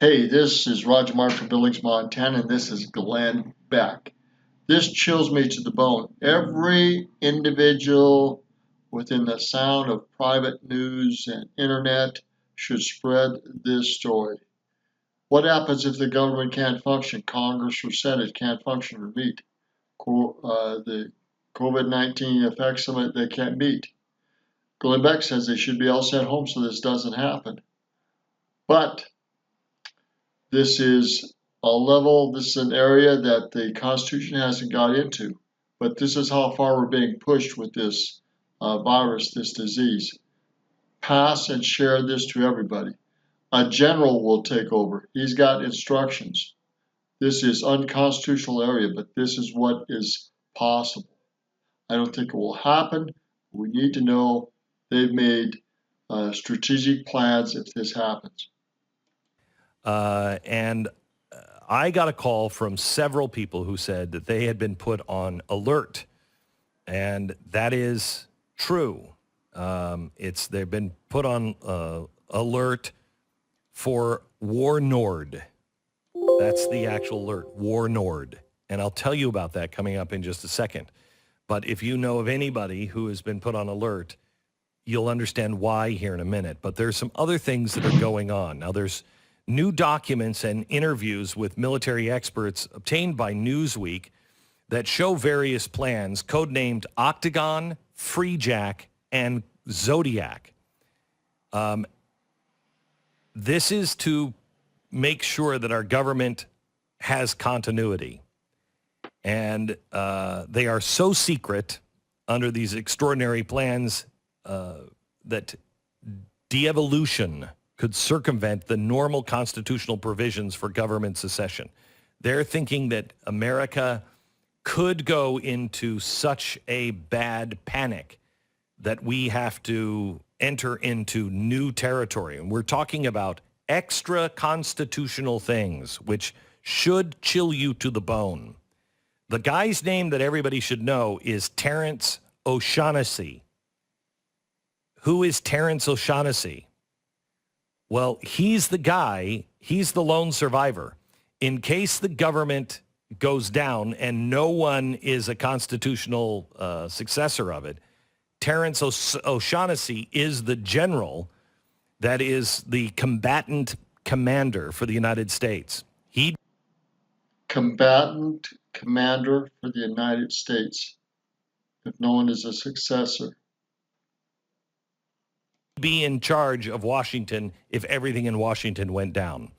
Hey, this is Roger Mark from Billings, Montana, and this is Glenn Beck. This chills me to the bone. Every individual within the sound of private news and internet should spread this story. What happens if the government can't function? Congress or Senate can't function or meet. The COVID-19 effects of it, they can't meet. Glenn Beck says they should be all sent home so this doesn't happen. But this is this is an area that the Constitution hasn't got into, but this is how far we're being pushed with this virus, this disease. Pass and share this to everybody. A general will take over. He's got instructions. This is unconstitutional area, but this is what is possible. I don't think it will happen. We need to know they've made strategic plans if this happens. And I got a call from several people who said that they had been put on alert, and that is true. They've been put on alert for War Nord. That's the actual alert, War Nord. And I'll tell you about that coming up in just a second. But if you know of anybody who has been put on alert, you'll understand why here in a minute. But there's some other things that are going on. Now, there's new documents and interviews with military experts obtained by Newsweek that show various plans, codenamed Octagon, Freejack, and Zodiac. This is to make sure that our government has continuity. And they are so secret under these extraordinary plans that de-evolution could circumvent the normal constitutional provisions for government secession. They're thinking that America could go into such a bad panic that we have to enter into new territory. And we're talking about extra constitutional things, which should chill you to the bone. The guy's name that everybody should know is Terrence O'Shaughnessy. Who is Terrence O'Shaughnessy? Well, he's the guy, he's the lone survivor. In case the government goes down and no one is a constitutional successor of it, Terrence O'Shaughnessy is the general that is the combatant commander for the United States. Combatant commander for the United States, if no one is a successor. Be in charge of Washington if everything in Washington went down.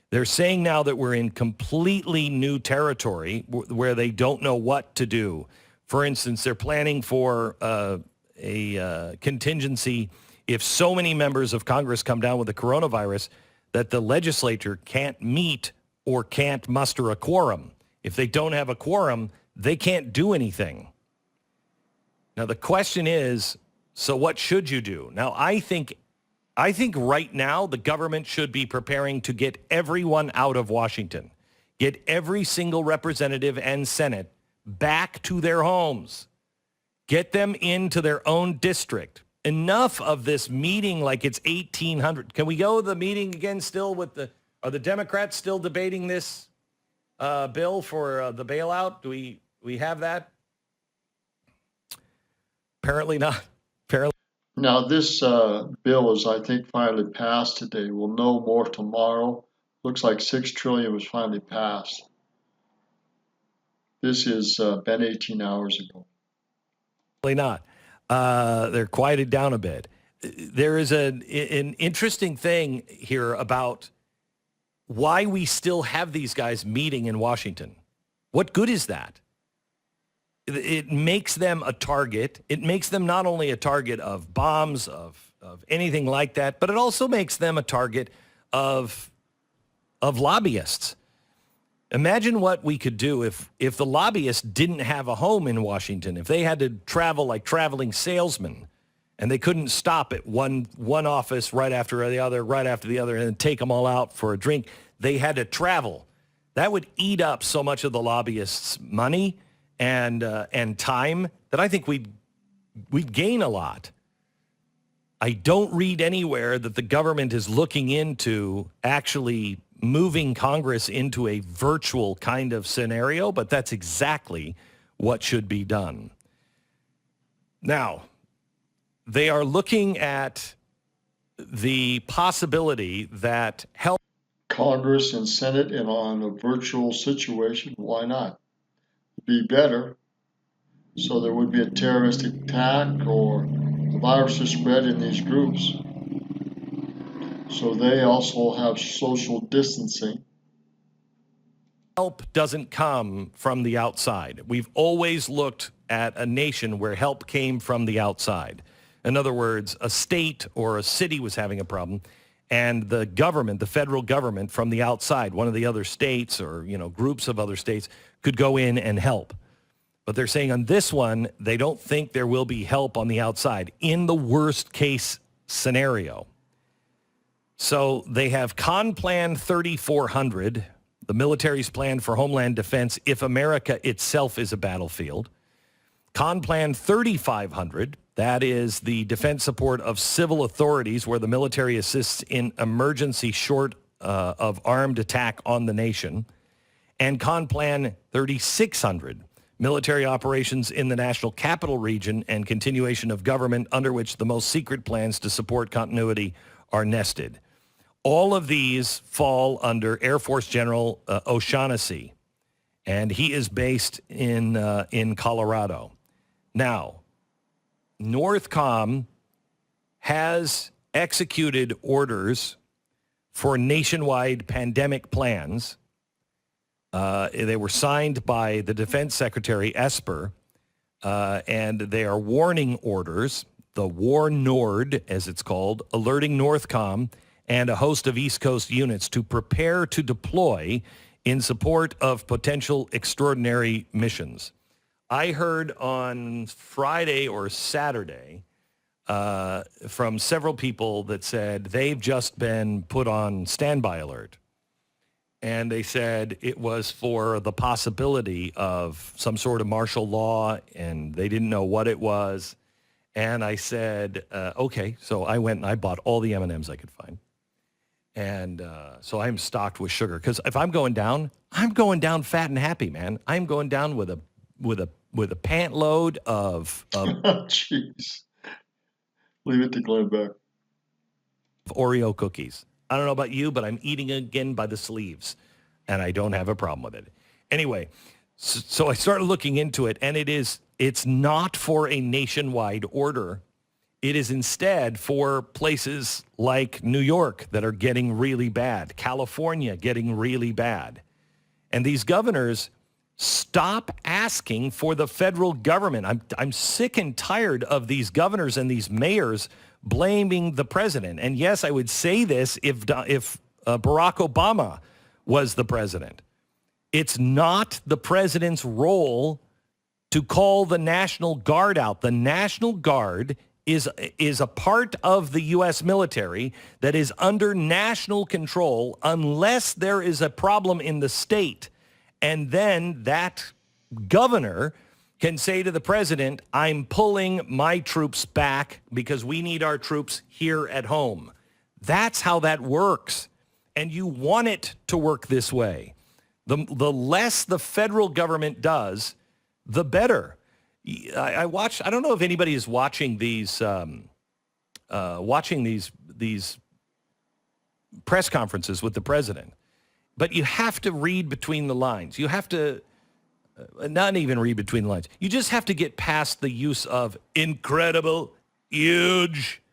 They're saying now that we're in completely new territory where they don't know what to do. For instance, they're planning for a contingency if so many members of Congress come down with the coronavirus that the legislature can't meet or can't muster a quorum. If they don't have a quorum, they can't do anything. Now, the question is, so what should you do? Now, I think right now the government should be preparing to get everyone out of Washington, get every single representative and Senate back to their homes, get them into their own district. Enough of this meeting like it's 1800. Can we go to the meeting again still are the Democrats still debating this bill for the bailout? Do we have that? Apparently not. Now, this bill is, I think, finally passed today. We'll know more tomorrow. Looks like $6 trillion was finally passed. This has been 18 hours ago. Probably not. They're quieted down a bit. There is an interesting thing here about why we still have these guys meeting in Washington. What good is that? It makes them a target. It makes them not only a target of bombs, of anything like that, but it also makes them a target of lobbyists. Imagine what we could do if the lobbyists didn't have a home in Washington, if they had to travel like traveling salesmen, and they couldn't stop at one office right after the other, and take them all out for a drink. They had to travel. That would eat up so much of the lobbyists' money and time that I think we'd gain a lot. I don't read anywhere that the government is looking into actually moving Congress into a virtual kind of scenario, but that's exactly what should be done. Now, they are looking at the possibility that help Congress and Senate and on a virtual situation. Why not? Be better, so there would be a terrorist attack or the virus is spread in these groups. So they also have social distancing. help doesn't come from the outside. We've always looked at a nation where help came from the outside. In other words, a state or a city was having a problem, and the government, the federal government from the outside, one of the other states or, groups of other states could go in and help. But they're saying on this one, they don't think there will be help on the outside in the worst case scenario. So they have Con Plan 3400, the military's plan for homeland defense if America itself is a battlefield. Con Plan 3500, that is the defense support of civil authorities where the military assists in emergency short of armed attack on the nation. And Con Plan 3600, military operations in the national capital region and continuation of government under which the most secret plans to support continuity are nested. All of these fall under Air Force General O'Shaughnessy, and he is based in Colorado. Now, NORTHCOM has executed orders for nationwide pandemic plans. They were signed by the Defense Secretary Esper, and they are warning orders, the War NORD, as it's called, alerting NORTHCOM and a host of East Coast units to prepare to deploy in support of potential extraordinary missions. I heard on Friday or Saturday from several people that said they've just been put on standby alert. And they said it was for the possibility of some sort of martial law, and they didn't know what it was. And I said, okay. So I went and I bought all the M&Ms I could find. And so I'm stocked with sugar. Because if I'm going down fat and happy, man. I'm going down with a pant load of Jeez. Leave it to Glenn Beck. Oreo cookies. I don't know about you, but I'm eating again by the sleeves, and I don't have a problem with it. Anyway, so I started looking into it, and it's not for a nationwide order. It is instead for places like New York that are getting really bad, California getting really bad. And these governors stop asking for the federal government. I'm sick and tired of these governors and these mayors blaming the president. And yes, I would say this if Barack Obama was the president. It's not the president's role to call the National Guard out. The National Guard is a part of the U.S. military that is under national control unless there is a problem in the state. And then that governor can say to the president, I'm pulling my troops back because we need our troops here at home. That's how that works. And you want it to work this way. The less the federal government does, the better. I don't know if anybody is watching these press conferences with the president, but you have to read between the lines. You have to not even read between the lines. You just have to get past the use of incredible, huge,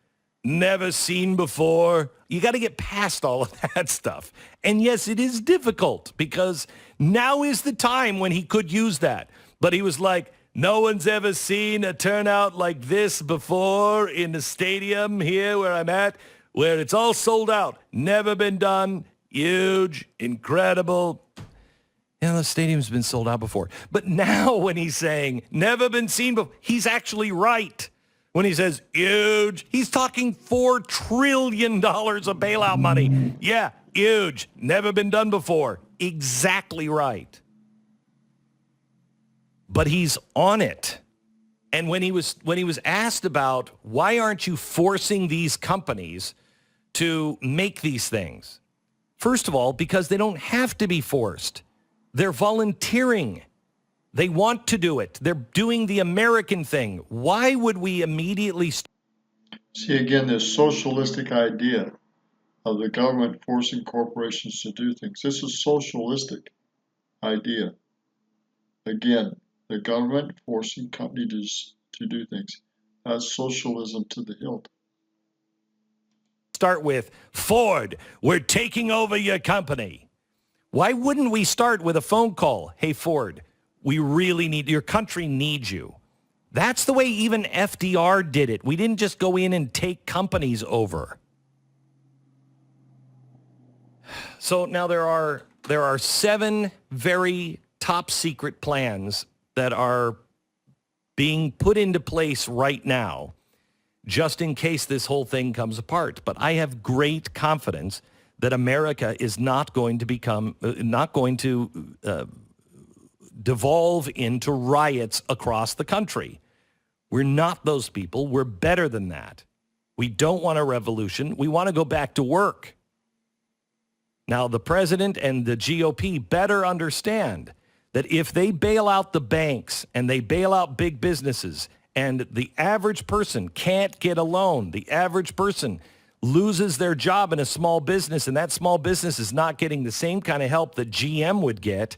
never seen before. You got to get past all of that stuff. And yes, it is difficult because now is the time when he could use that. But he was like, no one's ever seen a turnout like this before in the stadium here where I'm at, where it's all sold out. Never been done. Huge, incredible. The stadium's been sold out before. But now when he's saying never been seen before, he's actually right. When he says huge, he's talking $4 trillion of bailout money. Yeah, huge, never been done before. Exactly right. But he's on it. And when he was asked about why aren't you forcing these companies to make these things, First of all, because they don't have to be forced. They're volunteering. They want to do it. They're doing the American thing. Why would we immediately... See, again, this socialistic idea of the government forcing corporations to do things. This is a socialistic idea. Again, the government forcing companies to do things. That's socialism to the hilt. Start with, Ford, we're taking over your company. Why wouldn't we start with a phone call? Hey, Ford, we really need, your country needs you. That's the way even FDR did it. We didn't just go in and take companies over. So now there are 7 very top secret plans that are being put into place right now, just in case this whole thing comes apart. But I have great confidence that America is not going to devolve into riots across the country. We're not those people. We're better than that. We don't want a revolution. We want to go back to work. Now, the president and the GOP better understand that if they bail out the banks and they bail out big businesses and the average person can't get a loan, the average person loses their job in a small business and that small business is not getting the same kind of help that GM would get,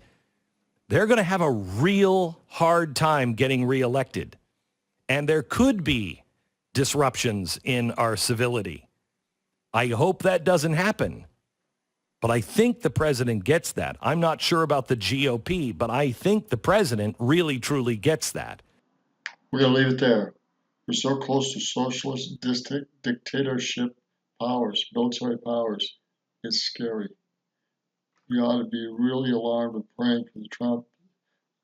they're going to have a real hard time getting reelected. And there could be disruptions in our civility. I hope that doesn't happen. But I think the president gets that. I'm not sure about the GOP, but I think the president really, truly gets that. We're going to leave it there. We're so close to socialist dictatorship powers, military powers. It's scary. We ought to be really alarmed and praying for the Trump.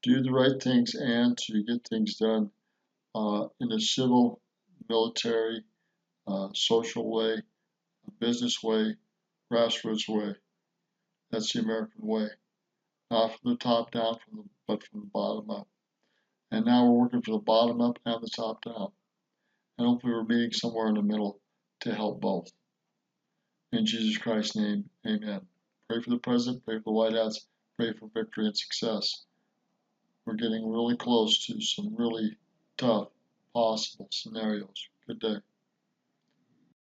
Do the right things and to get things done in a civil, military, social way, a business way, grassroots way. That's the American way. Not from the top down, but from the bottom up. And now we're working from the bottom up and the top down. And hopefully we're meeting somewhere in the middle to help both. In Jesus Christ's name, amen. Pray for the president, pray for the White Hats, pray for victory and success. We're getting really close to some really tough possible scenarios. Good day.